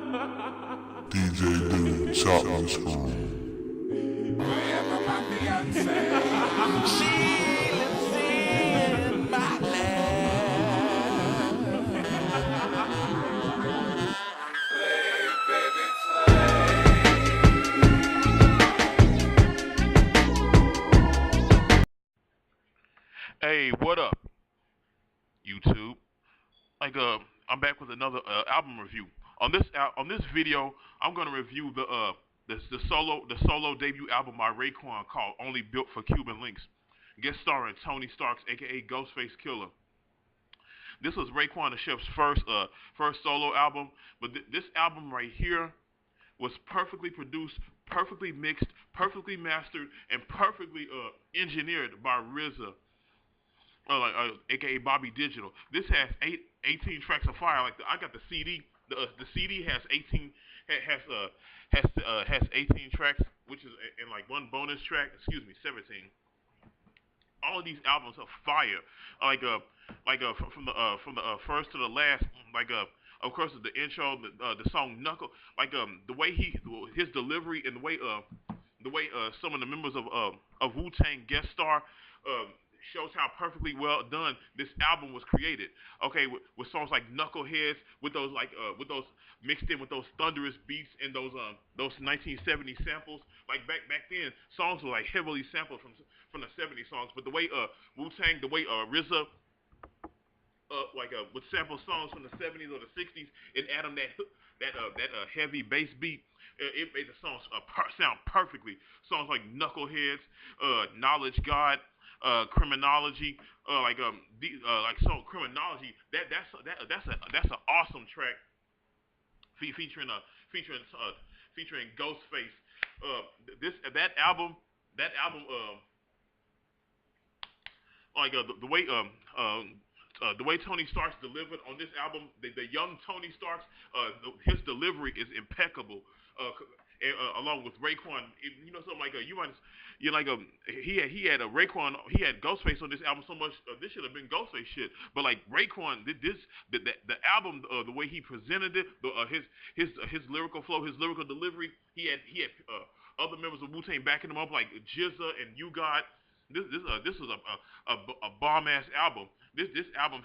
DJ Dude, chop and screw. Hey, what up, YouTube? I'm back with another album review. On this video, I'm gonna review the solo debut album by Raekwon called "Only Built for Cuban Links," guest starring Tony Starks, aka Ghostface Killah. This was Raekwon the Chef's first solo album, but this album right here was perfectly produced, perfectly mixed, perfectly mastered, and perfectly engineered by RZA, aka Bobby Digital. This has 18 tracks of fire. I got the CD. The CD has 18 has 18 tracks, which is and like one bonus track. Excuse me, 17. All of these albums are fire. From the first to the last. Of course the intro, the song Knuckle. The way his delivery and the way some of the members of Wu Tang guest star. Shows how perfectly well done this album was created. Okay, with songs like Knuckleheads, with those mixed in with those thunderous beats and those 1970 samples. Like back then, songs were like heavily sampled from the 70 songs. But the way Wu Tang, the way RZA would sample songs from the 70s or the 60s and add them that heavy bass beat. It made the songs sound perfectly. Songs like Knuckleheads, Knowledge God, Criminology, Criminology. That's an awesome track featuring Ghostface. The way Tony Starks delivered on this album, the young Tony Starks, his delivery is impeccable. Along with Raekwon, something like you might, he had Ghostface on this album so much. This should have been Ghostface shit, but like Raekwon did this, the album, the way he presented it, his lyrical flow, his lyrical delivery. He had other members of Wu Tang backing him up like GZA and You God. This was a bomb ass album. This album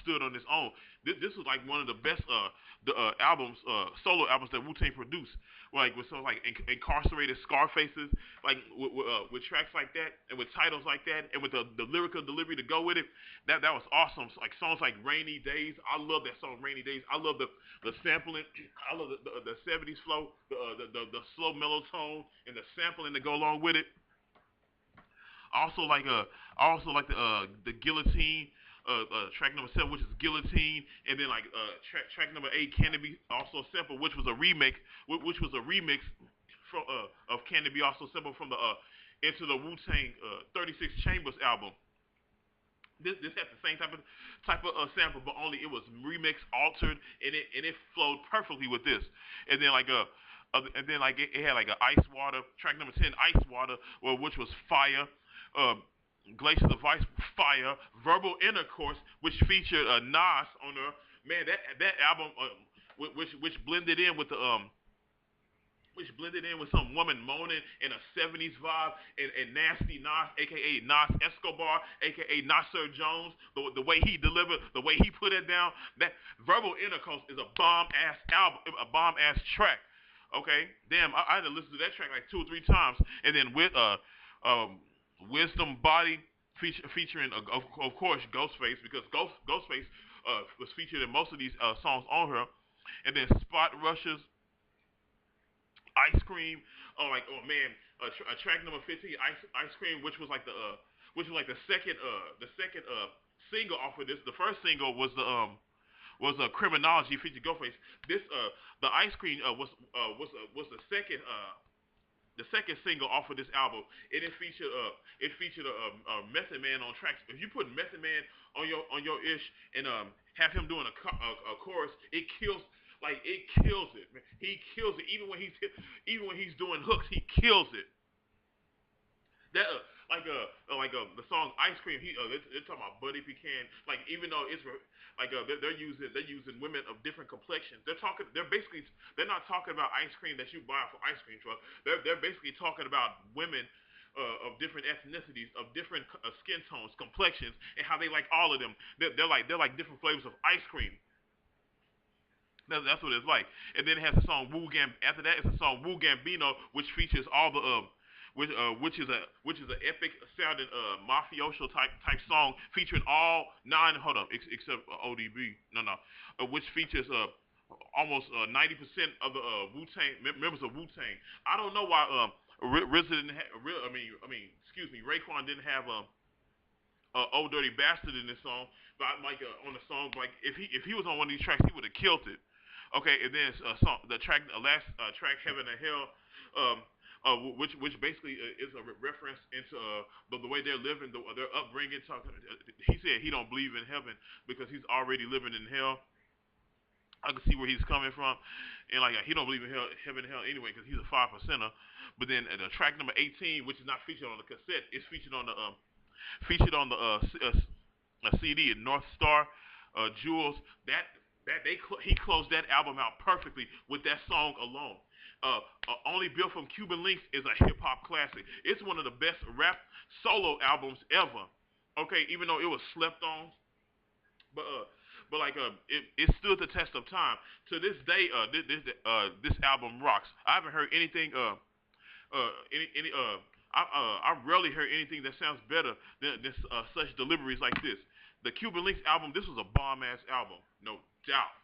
stood on its own. This was like one of the best solo albums that Wu Tang produced. Like with songs like Incarcerated Scarfaces, like with tracks like that, and with titles like that, and with the lyrical delivery to go with it. That was awesome. Like songs like Rainy Days. I love that song Rainy Days. I love the sampling. I love the 70s flow, the slow mellow tone, and the sampling to go along with it. I also like the Guillotine track number 7, which is Guillotine, and then track number 8, Can It Be Also Simple, which was a remix from of Can It Be Also Simple from the Into the Wu Tang 36 Chambers album. This had the same type of sample, but only it was remixed, altered, and it flowed perfectly with this. And then it had like a Ice Water track number 10, Ice Water, which was fire. Uh, Glaciers of Ice, fire. Verbal Intercourse, which featured Nas on there. Man, that album, which blended in with some woman moaning in a 70s vibe, and Nasty Nas, aka Nas Escobar, aka Nasir Jones, the way he delivered, the way he put it down. That Verbal Intercourse is a bomb ass album, a bomb ass track. Okay, damn, I had to listen to that track like 2 or 3 times, and then with Wisdom Body featuring of course Ghostface, because Ghostface was featured in most of these songs on her, and then Spot Rushers, Ice Cream. Oh man, track number 15, Ice Cream, which was like the second single off of this. The first single was the Criminology featuring Ghostface. This the Ice Cream was the second single off of this album, and it featured a Method Man on tracks. If you put Method Man on your ish and have him doing a chorus, it kills. Like it kills it, man. He kills it. Even when he's doing hooks, he kills it. That the song Ice Cream. They're talking about Buddy Pecan. Like even though it's they're using women of different complexions. They're not talking about ice cream that you buy from ice cream truck. They're basically talking about women. Of different ethnicities, of different skin tones, complexions, and how they like all of them. They're like different flavors of ice cream. That's what it's like. And then it has a song Wu Gam. After that, it's a song Wu Gambino, which features all the which is an epic sounding mafioso type song featuring all nine. Hold up, except ODB. No, which features almost 90% of the Wu Tang members of Wu Tang. I don't know why RZA didn't have. Excuse me, Raekwon didn't have Old Dirty Bastard in this song, but like on the song, like if he was on one of these tracks, he would have killed it. Okay, and then the track, last track, Heaven and Hell, um, which basically is a reference into the way they're living, their upbringing. Talking, he said he don't believe in heaven because he's already living in hell. I can see where he's coming from, and like he don't believe in heaven and hell anyway because he's a 5%er. But then the track number 18, which is not featured on the cassette, is featured on the CD in North Star, Jules. He closed that album out perfectly with that song alone. Only Built from Cuban Links is a hip hop classic. It's one of the best rap solo albums ever. Okay, even though it was slept on, but it stood the test of time. To this day, this album rocks. I haven't heard anything any I rarely heard anything that sounds better than this such deliveries like this. The Cuban Links album, this was a bomb ass album, no doubt.